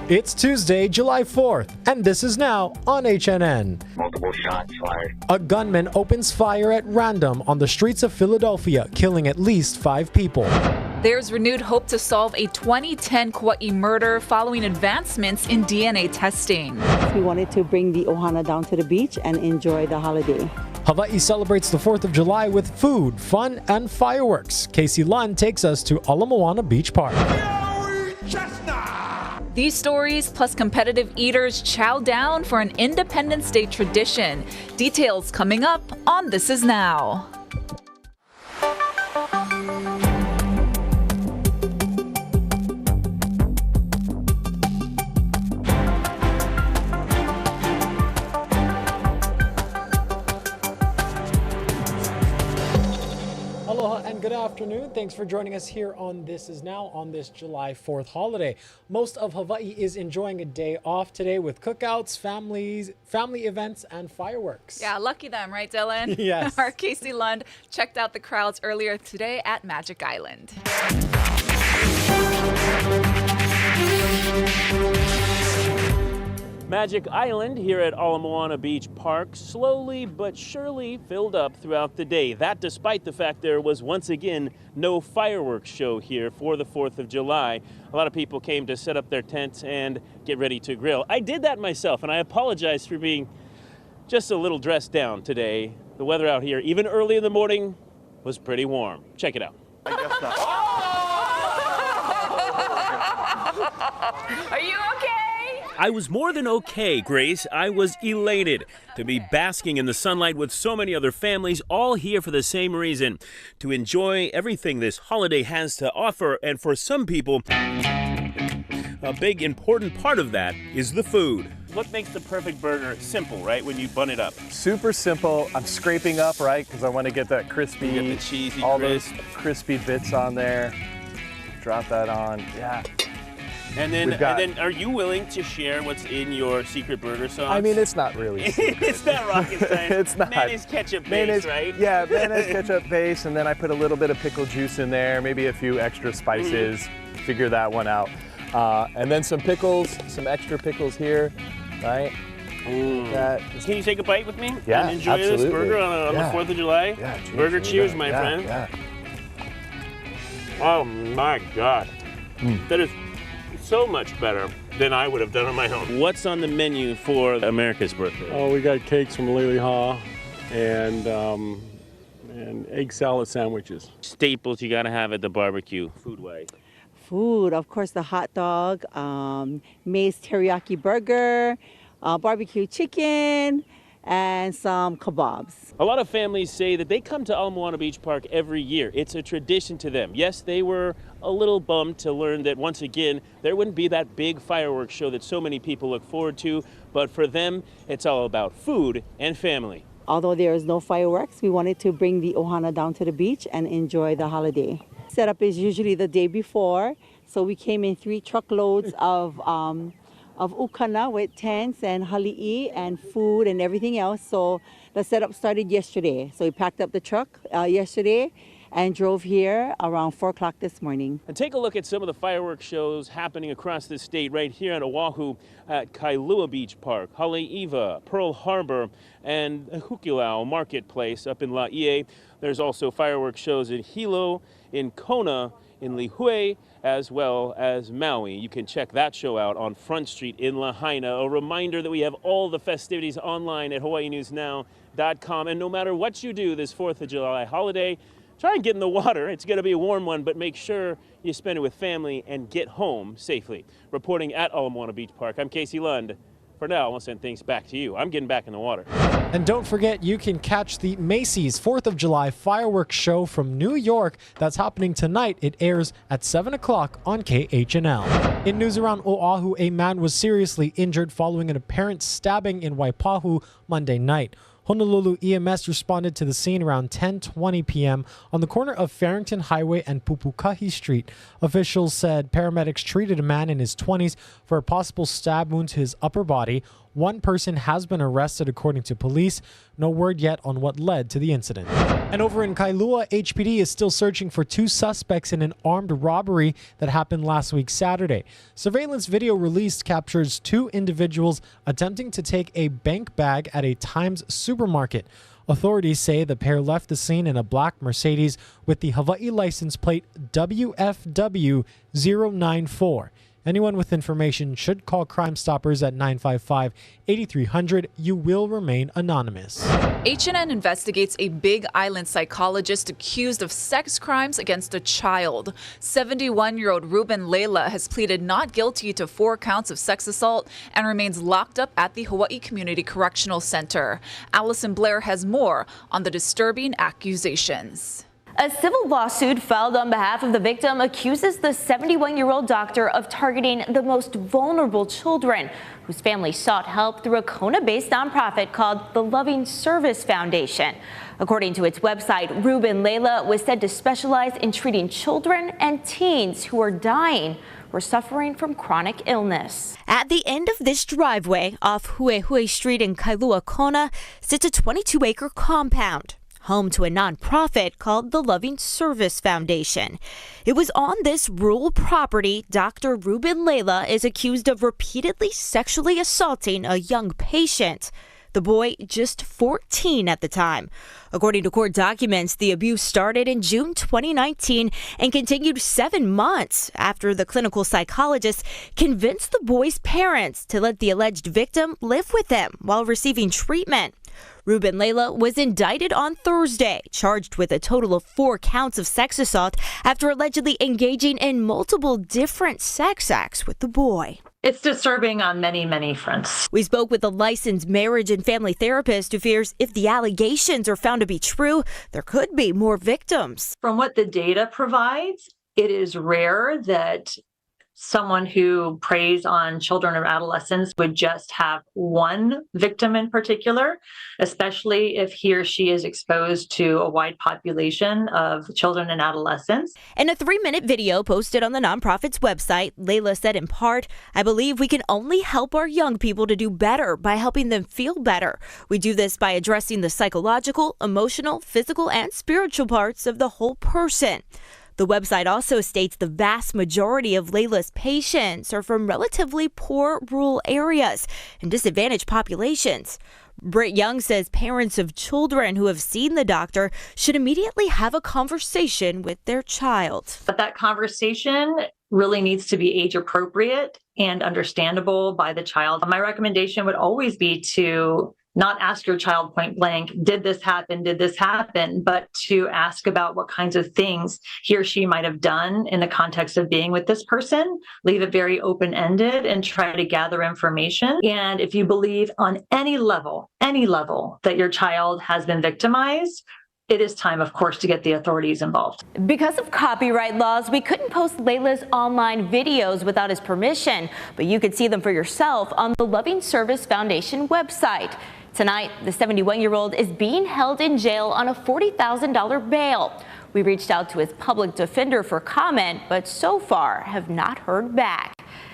It's Tuesday, July 4th, and this is now on HNN. Multiple shots fired. A gunman opens fire at random on the streets of Philadelphia, killing at least 5 people. There's renewed hope to solve a 2010 Kauai murder following advancements in DNA testing. We wanted to bring the ohana down to the beach and enjoy the holiday. Hawaii celebrates the 4th of July with food, fun, and fireworks. Casey Lund takes us to Moana Beach Park. These stories plus competitive eaters chow down for an Independence Day tradition. Details coming up on This Is Now. Aloha and good afternoon. Thanks for joining us here on This Is Now on this July 4th holiday. Most of Hawaii is enjoying a day off today with cookouts, family events, and fireworks. Yeah, lucky them, right, Dylan? Yes. Our Casey Lund checked out the crowds earlier today at Magic Island. Magic Island here at Moana Beach Park slowly but surely filled up throughout the day. That despite the fact there was once again no fireworks show here for the 4th of July. A lot of people came to set up their tents and get ready to grill. I did that myself, and I apologize for being just a little dressed down today. The weather out here, even early in the morning, was pretty warm. Check it out. I guess not. Are you okay? I was more than okay, Grace. I was elated to be basking in the sunlight with so many other families, all here for the same reason, to enjoy everything this holiday has to offer. And for some people, a big important part of that is the food. What makes the perfect burger simple, right, when you bun it up? Super simple. I'm scraping up, right, because I want to get that crispy, You get the cheesy all crisp. those crispy bits on there. Drop that on, yeah. And then are you willing to share what's in your secret burger sauce? I mean, it's not really. It's not rocket science. It's not. Mayonnaise ketchup base, Mayonnaise, right? Yeah, mayonnaise ketchup base, and then I put a little bit of pickle juice in there, maybe a few extra spices. Figure that one out. And then some pickles, some extra pickles here, right? Can you take a bite with me? Yeah, and enjoy absolutely. this burger on the 4th of July? Yeah. Burger cheers, my friend. Yeah. Oh my God. That is so much better than I would have done on my own. What's on the menu for America's birthday? Oh, we got cakes from Lily Ha and egg salad sandwiches. Staples you gotta have at the barbecue, food-wise. Food, of course, the hot dog, maize teriyaki burger, barbecue chicken, and some kebabs. A lot of families say that they come to Moana Beach Park every year. It's a tradition to them. Yes, they were a little bummed to learn that once again, there wouldn't be that big fireworks show that so many people look forward to, but for them, it's all about food and family. Although there is no fireworks, we wanted to bring the ohana down to the beach and enjoy the holiday. Setup is usually the day before, so we came in 3 truckloads of ukana with tents and hali'i and food and everything else. So the setup started yesterday. So we packed up the truck yesterday and drove here around 4 o'clock this morning. And take a look at some of the fireworks shows happening across the state right here at Oahu at Kailua Beach Park, Haleiwa, Pearl Harbor, and Hukilau Marketplace up in Laie. There's also fireworks shows in Hilo, in Kona, in Lihue, as well as Maui. You can check that show out on Front Street in Lahaina. A reminder that we have all the festivities online at hawaiinewsnow.com. And no matter what you do this 4th of July holiday, try and get in the water. It's going to be a warm one, but make sure you spend it with family and get home safely. Reporting at Moana Beach Park, I'm Casey Lund. For now, I want to send things back to you. I'm getting back in the water. And don't forget, you can catch the Macy's 4th of July fireworks show from New York. That's happening tonight. It airs at 7 o'clock on KHNL. In news around Oahu, a man was seriously injured following an apparent stabbing in Waipahu Monday night. Honolulu EMS responded to the scene around 10:20 p.m. on the corner of Farrington Highway and Pupukahi Street. Officials said paramedics treated a man in his 20s for a possible stab wound to his upper body. One person has been arrested according to police. No word yet on what led to the incident. And over in Kailua, HPD is still searching for 2 suspects in an armed robbery that happened last week Saturday. Surveillance video released captures 2 individuals attempting to take a bank bag at a Times supermarket. Authorities say the pair left the scene in a black Mercedes with the Hawaii license plate WFW094. Anyone with information should call Crime Stoppers at 955-8300. You will remain anonymous. H&N investigates a Big Island psychologist accused of sex crimes against a child. 71-year-old Ruben Layla has pleaded not guilty to 4 counts of sex assault and remains locked up at the Hawaii Community Correctional Center. Allison Blair has more on the disturbing accusations. A civil lawsuit filed on behalf of the victim accuses the 71-year-old doctor of targeting the most vulnerable children, whose family sought help through a Kona-based nonprofit called the Loving Service Foundation. According to its website, Ruben Layla was said to specialize in treating children and teens who are dying or suffering from chronic illness. At the end of this driveway off Huehui Street in Kailua, Kona, sits a 22-acre compound, home to a nonprofit called the Loving Service Foundation. It was on this rural property Dr. Ruben Layla is accused of repeatedly sexually assaulting a young patient. The boy just 14 at the time. According to court documents, the abuse started in June 2019 and continued 7 months after the clinical psychologist convinced the boy's parents to let the alleged victim live with them while receiving treatment. Ruben Layla was indicted on Thursday, charged with a total of 4 counts of sex assault after allegedly engaging in multiple different sex acts with the boy. It's disturbing on many, many fronts. We spoke with a licensed marriage and family therapist who fears if the allegations are found to be true, there could be more victims. From what the data provides, it is rare that someone who preys on children or adolescents would just have one victim in particular, especially if he or she is exposed to a wide population of children and adolescents. In a 3-minute video posted on the nonprofit's website, Layla said in part, "I believe we can only help our young people to do better by helping them feel better. We do this by addressing the psychological, emotional, physical, and spiritual parts of the whole person." The website also states the vast majority of Layla's patients are from relatively poor rural areas and disadvantaged populations. Britt Young says parents of children who have seen the doctor should immediately have a conversation with their child. But that conversation really needs to be age appropriate and understandable by the child. My recommendation would always be to not ask your child point blank, did this happen? Did this happen? But to ask about what kinds of things he or she might have done in the context of being with this person, leave it very open-ended and try to gather information. And if you believe on any level that your child has been victimized, it is time, of course, to get the authorities involved. Because of copyright laws, we couldn't post Layla's online videos without his permission, but you could see them for yourself on the Loving Service Foundation website. Tonight, the 71-year-old is being held in jail on a $40,000 bail. We reached out to his public defender for comment, but so far have not heard back.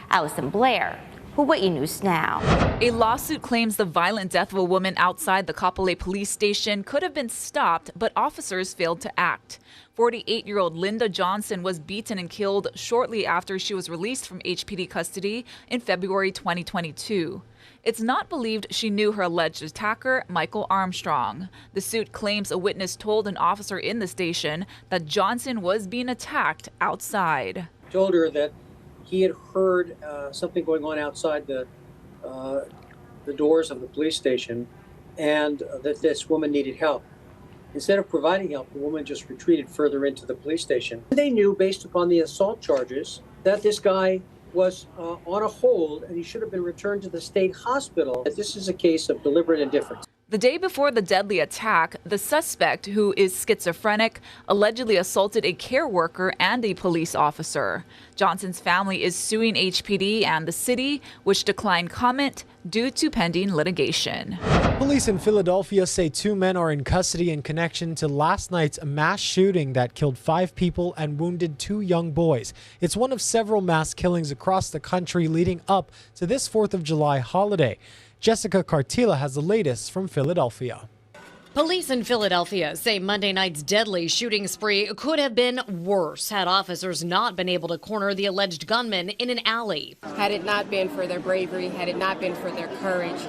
Allison Blair, Hawaii News Now. A lawsuit claims the violent death of a woman outside the Kapolei police station could have been stopped, but officers failed to act. 48-year-old Linda Johnson was beaten and killed shortly after she was released from HPD custody in February 2022. It's not believed she knew her alleged attacker, Michael Armstrong. The suit claims a witness told an officer in the station that Johnson was being attacked outside. Told her that he had heard something going on outside the doors of the police station and that this woman needed help. Instead of providing help, the woman just retreated further into the police station. They knew, based upon the assault charges, that this guy was on a hold and he should have been returned to the state hospital. This is a case of deliberate indifference. The day before the deadly attack, the suspect, who is schizophrenic, allegedly assaulted a care worker and a police officer. Johnson's family is suing HPD and the city, which declined comment due to pending litigation. Police in Philadelphia say 2 men are in custody in connection to last night's mass shooting that killed 5 people and wounded 2 young boys. It's one of several mass killings across the country leading up to this 4th of July holiday. Jessica Cartila has the latest from Philadelphia. Police in Philadelphia say Monday night's deadly shooting spree could have been worse had officers not been able to corner the alleged gunman in an alley. Had it not been for their bravery, had it not been for their courage,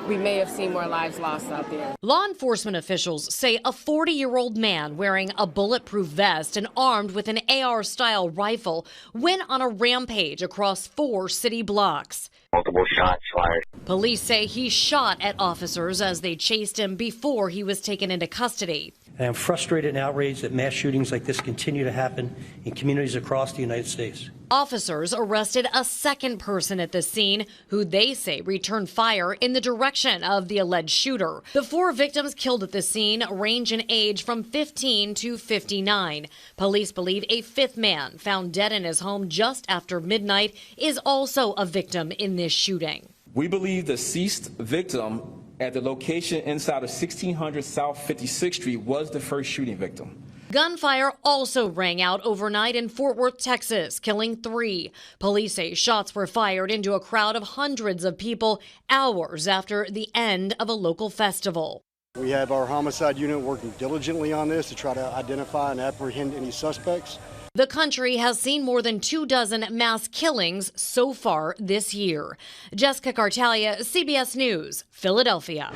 we may have seen more lives lost out there. Law enforcement officials say a 40-year-old man wearing a bulletproof vest and armed with an AR-style rifle went on a rampage across 4 city blocks. Multiple shots fired. Police say he shot at officers as they chased him before he was taken into custody. I am frustrated and outraged that mass shootings like this continue to happen in communities across the United States. Officers arrested a second person at the scene who they say returned fire in the direction of the alleged shooter. The 4 victims killed at the scene range in age from 15 to 59. Police believe a 5th man found dead in his home just after midnight is also a victim in this shooting. We believe the deceased victim at the location inside of 1600 South 56th Street was the first shooting victim. Gunfire also rang out overnight in Fort Worth, Texas, killing 3. Police say shots were fired into a crowd of hundreds of people hours after the end of a local festival. We have our homicide unit working diligently on this to try to identify and apprehend any suspects. The country has seen more than 24 mass killings so far this year. Jessica Cartaglia, CBS News, Philadelphia.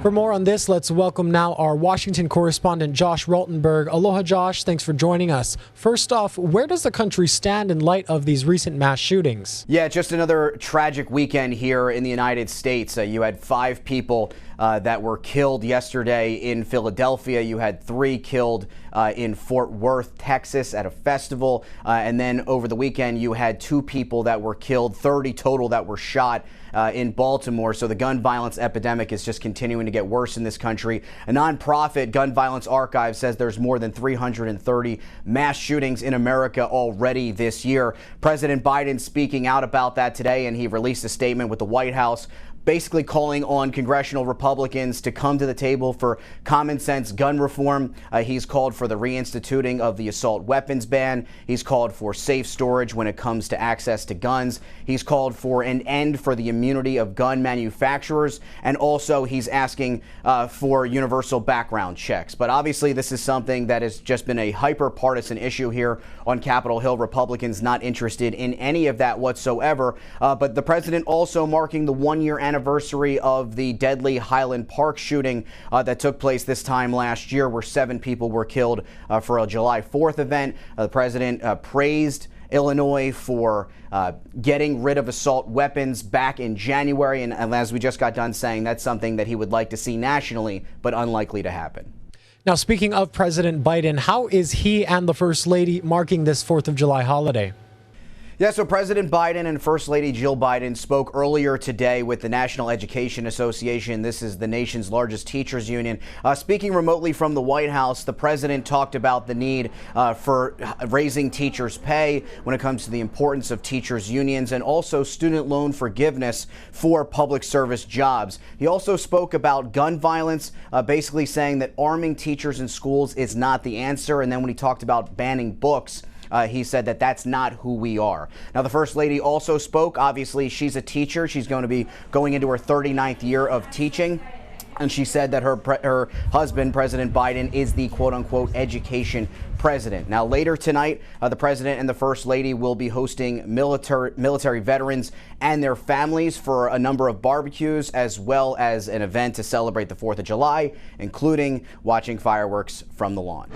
For more on this, let's welcome now our Washington correspondent, Josh Raltenberg. Aloha, Josh. Thanks for joining us. First off, where does the country stand in light of these recent mass shootings? Yeah, just another tragic weekend here in the United States. You had 5 people that were killed yesterday in Philadelphia. You had 3 killed in Fort Worth, Texas at a festival. And then over the weekend, you had 2 people that were killed, 30 total that were shot in Baltimore. So the gun violence epidemic is just continuing to get worse in this country. A nonprofit, Gun Violence Archive, says there's more than 330 mass shootings in America already this year. President Biden speaking out about that today, and he released a statement with the White House basically calling on congressional Republicans to come to the table for common sense gun reform. He's called for the reinstituting of the assault weapons ban. He's called for safe storage when it comes to access to guns. He's called for an end for the immunity of gun manufacturers. And also he's asking for universal background checks. But obviously this is something that has just been a hyper-partisan issue here on Capitol Hill. Republicans not interested in any of that whatsoever. But the president also marking the 1-year anniversary of the deadly Highland Park shooting that took place this time last year, where 7 people were killed for a July 4th event. The president praised Illinois for getting rid of assault weapons back in January. And as we just got done saying, that's something that he would like to see nationally, but unlikely to happen. Now, speaking of President Biden, how is he and the First Lady marking this 4th of July holiday? Yeah, so President Biden and First Lady Jill Biden spoke earlier today with the National Education Association. This is the nation's largest teachers union. Speaking remotely from the White House, the president talked about the need for raising teachers' pay when it comes to the importance of teachers' unions and also student loan forgiveness for public service jobs. He also spoke about gun violence, basically saying that arming teachers in schools is not the answer. And then when he talked about banning books, he said that that's not who we are. Now, the First Lady also spoke. Obviously, she's a teacher. She's going to be going into her 39th year of teaching. And she said that her husband, President Biden, is the quote-unquote education president. Now, later tonight, the president and the First Lady will be hosting military veterans and their families for a number of barbecues, as well as an event to celebrate the 4th of July, including watching fireworks from the lawn.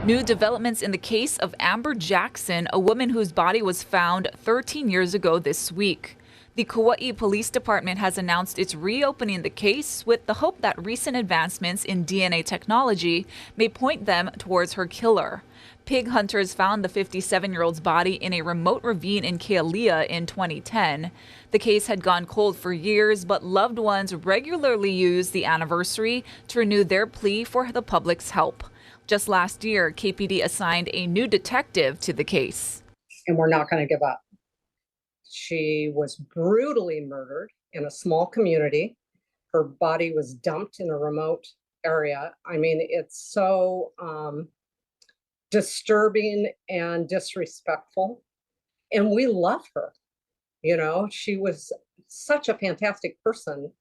New developments in the case of Amber Jackson, a woman whose body was found 13 years ago this week. The Kauai Police Department has announced it's reopening the case with the hope that recent advancements in DNA technology may point them towards her killer. Pig hunters found the 57-year-old's body in a remote ravine in Kealia in 2010. The case had gone cold for years, but loved ones regularly used the anniversary to renew their plea for the public's help. Just last year, KPD assigned a new detective to the case. And we're not going to give up. She was brutally murdered in a small community. Her body was dumped in a remote area. I mean, it's so disturbing and disrespectful. And we love her. You know, she was such a fantastic person.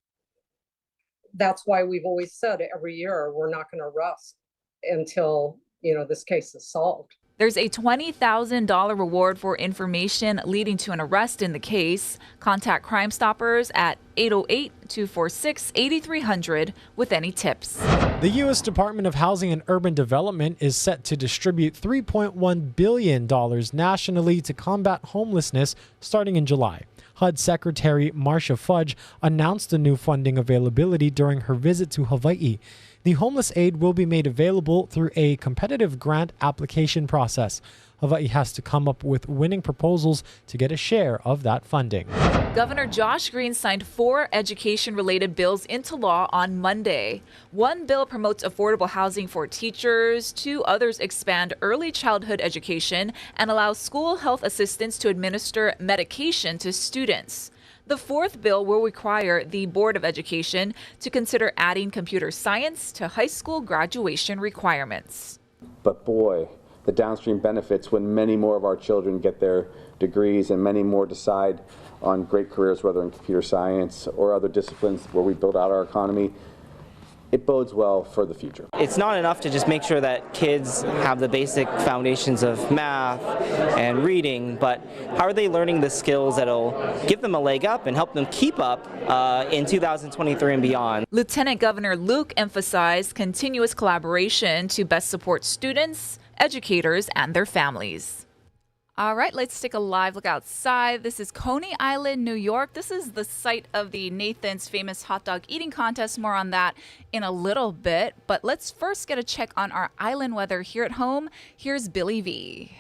That's why we've always said every year we're not going to rest until, you know, this case is solved. There's a $20,000 reward for information leading to an arrest in the case. Contact Crime Stoppers at 808-246-8300 with any tips. The U.S. Department of Housing and Urban Development is set to distribute $3.1 billion nationally to combat homelessness starting in July. HUD Secretary Marcia Fudge announced the new funding availability during her visit to Hawaii. The homeless aid will be made available through a competitive grant application process. Hawaii has to come up with winning proposals to get a share of that funding. Governor Josh Green signed 4 education-related bills into law on Monday. One bill promotes affordable housing for teachers. 2 others expand early childhood education and allow school health assistants to administer medication to students. The 4th bill will require the Board of Education to consider adding computer science to high school graduation requirements. But boy, the downstream benefits when many more of our children get their degrees and many more decide on great careers, whether in computer science or other disciplines where we build out our economy, it bodes well for the future. It's not enough to just make sure that kids have the basic foundations of math and reading, but how are they learning the skills that'll give them a leg up and help them keep up in 2023 and beyond? Lieutenant Governor Luke emphasized continuous collaboration to best support students, educators, and their families. All right, let's take a live look outside. This is Coney Island, New York. This is the site of the Nathan's famous hot dog eating contest. More on that in a little bit. But let's first get a check on our island weather here at home. Here's Billy V.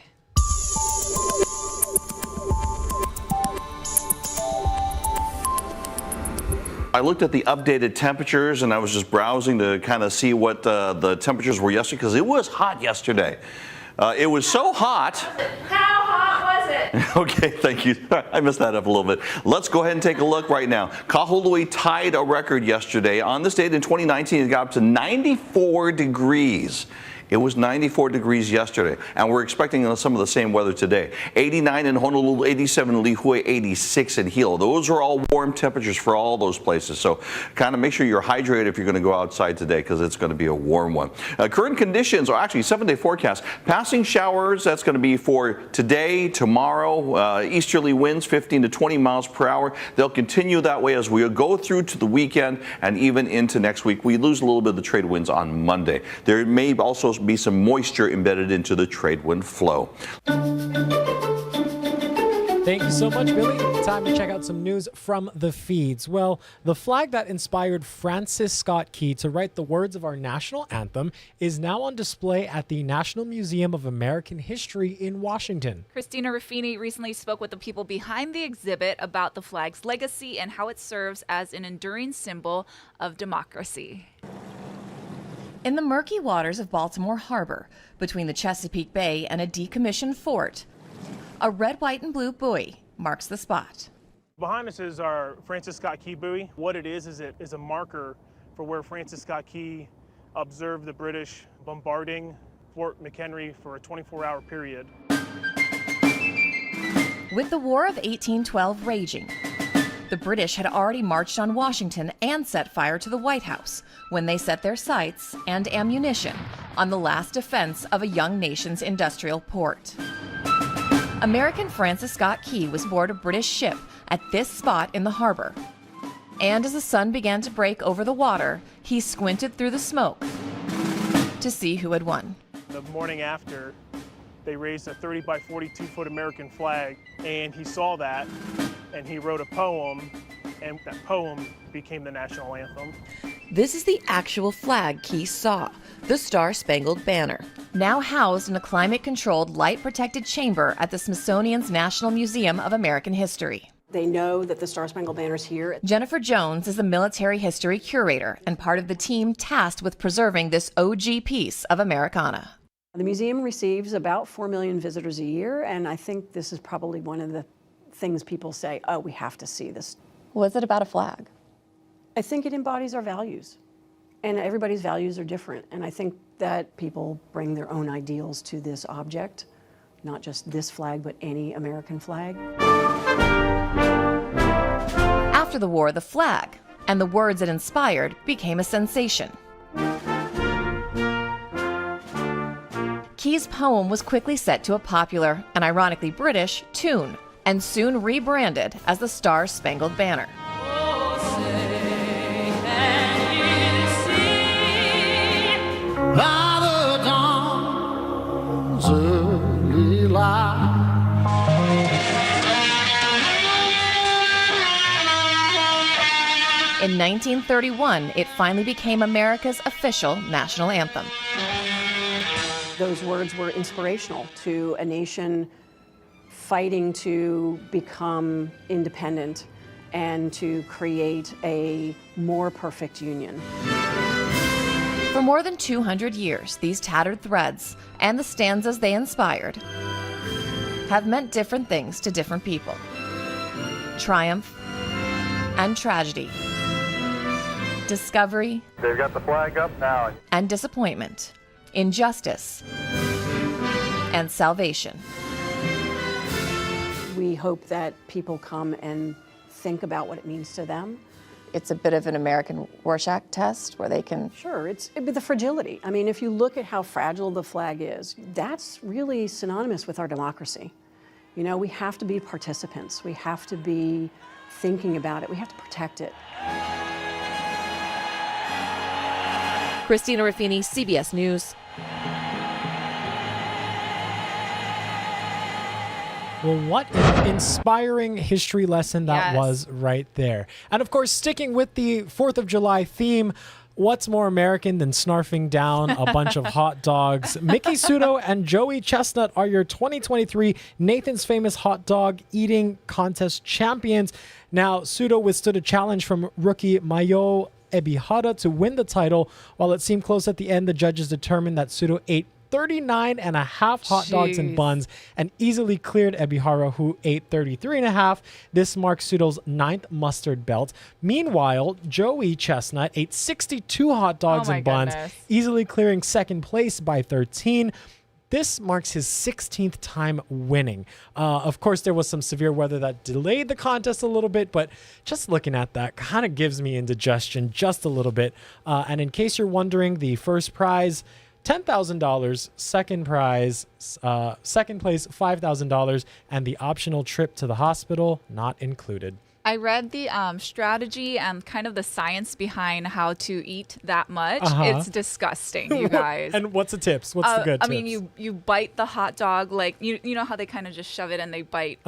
I looked at the updated temperatures and I was just browsing to kind of see what the temperatures were yesterday because it was hot yesterday. It was so hot. How hot was it? Okay, thank you. I messed that up a little bit. Let's go ahead and take a look right now. Kahului tied a record yesterday. On this date in 2019, it got up to 94 degrees. It was 94 degrees yesterday, and we're expecting some of the same weather today. 89 in Honolulu, 87 in Lihue, 86 in Hilo. Those are all warm temperatures for all those places. So kind of make sure you're hydrated if you're going to go outside today because it's going to be a warm one. Current conditions are actually 7-day forecast. Passing showers, that's going to be for today, tomorrow. Easterly winds 15 to 20 miles per hour. They'll continue that way as we go through to the weekend and even into next week. We lose a little bit of the trade winds on Monday. There may also be some moisture embedded into the trade wind flow. Thank you so much, Billy. Time to check out some news from the feeds. Well, the flag that inspired Francis Scott Key to write the words of our national anthem is now on display at the National Museum of American History in Washington. Christina Ruffini recently spoke with the people behind the exhibit about the flag's legacy and how it serves as an enduring symbol of democracy. In the murky waters of Baltimore Harbor, between the Chesapeake Bay and a decommissioned fort, a red, white, and blue buoy marks the spot. Behind us is our Francis Scott Key buoy. What it is it is a marker for where Francis Scott Key observed the British bombarding Fort McHenry for a 24-hour period. With the War of 1812 raging, the British had already marched on Washington and set fire to the White House when they set their sights and ammunition on the last defense of a young nation's industrial port. American Francis Scott Key was aboard a British ship at this spot in the harbor. And as the sun began to break over the water, he squinted through the smoke to see who had won. The morning after, they raised a 30 by 42 foot American flag, and he saw that, and he wrote a poem, and that poem became the national anthem. This is the actual flag Key saw, the Star-Spangled Banner, now housed in a climate-controlled, light-protected chamber at the Smithsonian's National Museum of American History. They know that the Star-Spangled Banner is here. Jennifer Jones is the military history curator and part of the team tasked with preserving this OG piece of Americana. The museum receives about 4 million visitors a year, and I think this is probably one of the things people say, oh, we have to see this. Was it about a flag? I think it embodies our values, and everybody's values are different, and I think that people bring their own ideals to this object, not just this flag, but any American flag. After the war, the flag and the words it inspired became a sensation. Key's poem was quickly set to a popular, and ironically British, tune, and soon rebranded as the Star-Spangled Banner. By the dawn's early light. In 1931, it finally became America's official national anthem. Those words were inspirational to a nation fighting to become independent and to create a more perfect union. For more than 200 years, these tattered threads and the stanzas they inspired have meant different things to different people. Triumph and tragedy. Discovery. They've got the flag up now. And disappointment. Injustice. And salvation. We hope that people come and think about what it means to them. It's a bit of an American Rorschach test where they can... Sure, it's the fragility. I mean, if you look at how fragile the flag is, that's really synonymous with our democracy. You know, we have to be participants. We have to be thinking about it. We have to protect it. Christina Ruffini, CBS News. Well, what an inspiring history lesson that was right there. And of course, sticking with the 4th of July theme, what's more American than snarfing down a bunch of hot dogs? Mickey Sudo and Joey Chestnut are your 2023 Nathan's Famous Hot Dog Eating Contest champions. Now, Sudo withstood a challenge from rookie Mayo Ebihara to win the title. While it seemed close at the end, the judges determined that Sudo ate 39 and a half hot dogs and buns and easily cleared Ebihara, who ate 33 and a half. This marks Sudo's 9th mustard belt. Meanwhile, Joey Chestnut ate 62 hot dogs and buns, easily clearing 2nd place by 13. This marks his 16th time winning. Of course, there was some severe weather that delayed the contest a little bit, but just looking at that kind of gives me indigestion just a little bit. And in case you're wondering, the first prize, $10,000, second prize, second place, $5,000, and the optional trip to the hospital not included. I read the strategy and kind of the science behind how to eat that much. It's disgusting, you guys. And what's the tips? What's the good tips? I mean, you bite the hot dog like, you know how they kind of just shove it and they bite,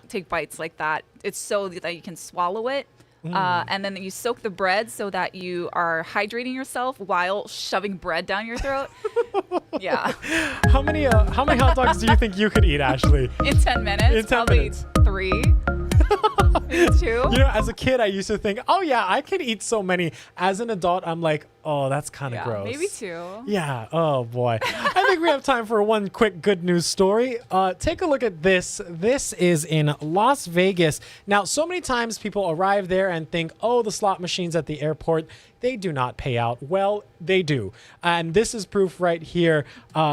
take bites like that. It's so that you can swallow it. And then you soak the bread so that you are hydrating yourself while shoving bread down your throat. Yeah. How many hot dogs do you think you could eat, Ashley? In 10 minutes? In 10 probably minutes. 3. Maybe 2. You know, as a kid, I used to think, oh yeah, I could eat so many. As an adult, I'm like, oh, that's kind of gross. Maybe 2. Yeah. Oh boy. I think we have time for one quick good news story. Take a look at this. This is in Las Vegas. Now, so many times people arrive there and think, oh, the slot machines at the airport, they do not pay out. Well, they do. And this is proof right here.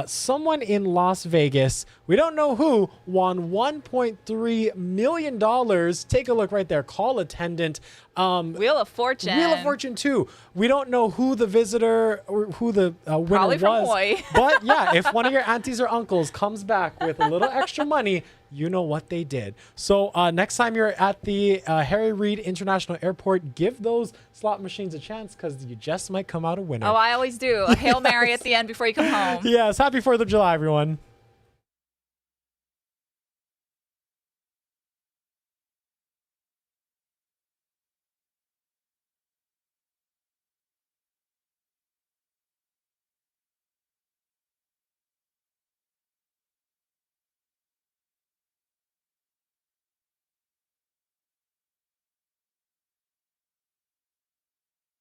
Someone in Las Vegas, we don't know who, won $1.3 million. Take a look right there. Call attendant. Wheel of Fortune. Wheel of Fortune 2. We don't know who the visitor or who the winner Probably was. from Hawaii. But yeah, if one of your aunties or uncles comes back with a little extra money, you know what they did. So next time you're at the Harry Reid International Airport, give those slot machines a chance because you just might come out a winner. Oh, I always do. A Hail Mary at the end before you come home. Yes. Happy 4th of July, everyone.